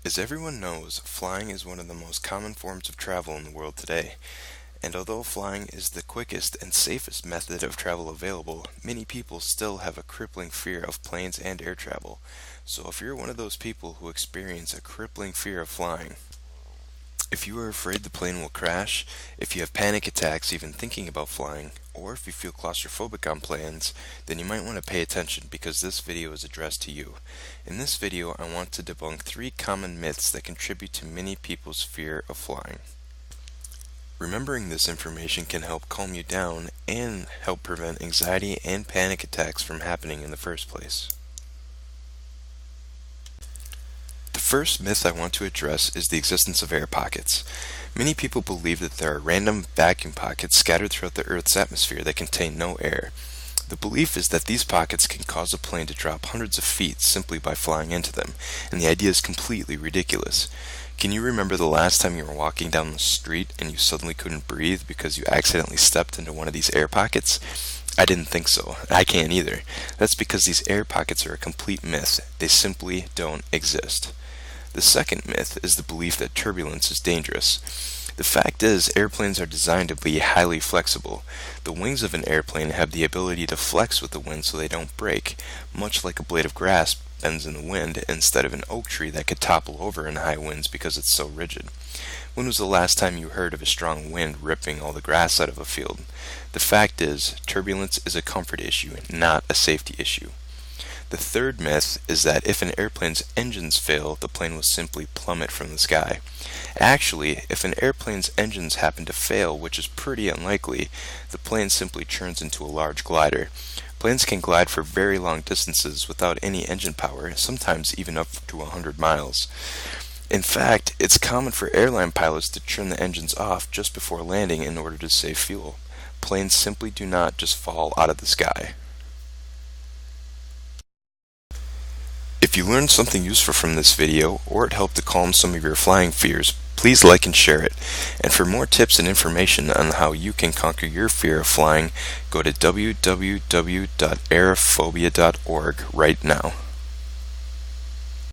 As everyone knows, flying is one of the most common forms of travel in the world today. And although flying is the quickest and safest method of travel available, many people still have a crippling fear of planes and air travel. So if you're one of those people who experience a crippling fear of flying, if you are afraid the plane will crash, if you have panic attacks even thinking about flying, or if you feel claustrophobic on planes, then you might want to pay attention because this video is addressed to you. In this video, I want to debunk 3 common myths that contribute to many people's fear of flying. Remembering this information can help calm you down and help prevent anxiety and panic attacks from happening in the first place. The first myth I want to address is the existence of air pockets. Many people believe that there are random vacuum pockets scattered throughout the Earth's atmosphere that contain no air. The belief is that these pockets can cause a plane to drop hundreds of feet simply by flying into them, and the idea is completely ridiculous. Can you remember the last time you were walking down the street and you suddenly couldn't breathe because you accidentally stepped into one of these air pockets? I didn't think so. I can't either. That's because these air pockets are a complete myth. They simply don't exist. The second myth is the belief that turbulence is dangerous. The fact is, airplanes are designed to be highly flexible. The wings of an airplane have the ability to flex with the wind so they don't break, much like a blade of grass bends in the wind instead of an oak tree that could topple over in high winds because it's so rigid. When was the last time you heard of a strong wind ripping all the grass out of a field? The fact is, turbulence is a comfort issue, not a safety issue. The third myth is that if an airplane's engines fail, the plane will simply plummet from the sky. Actually, if an airplane's engines happen to fail, which is pretty unlikely, the plane simply turns into a large glider. Planes can glide for very long distances without any engine power, sometimes even up to 100 miles. In fact, it's common for airline pilots to turn the engines off just before landing in order to save fuel. Planes simply do not just fall out of the sky. If you learned something useful from this video, or it helped to calm some of your flying fears, please like and share it. And for more tips and information on how you can conquer your fear of flying, go to www.aerophobia.org right now.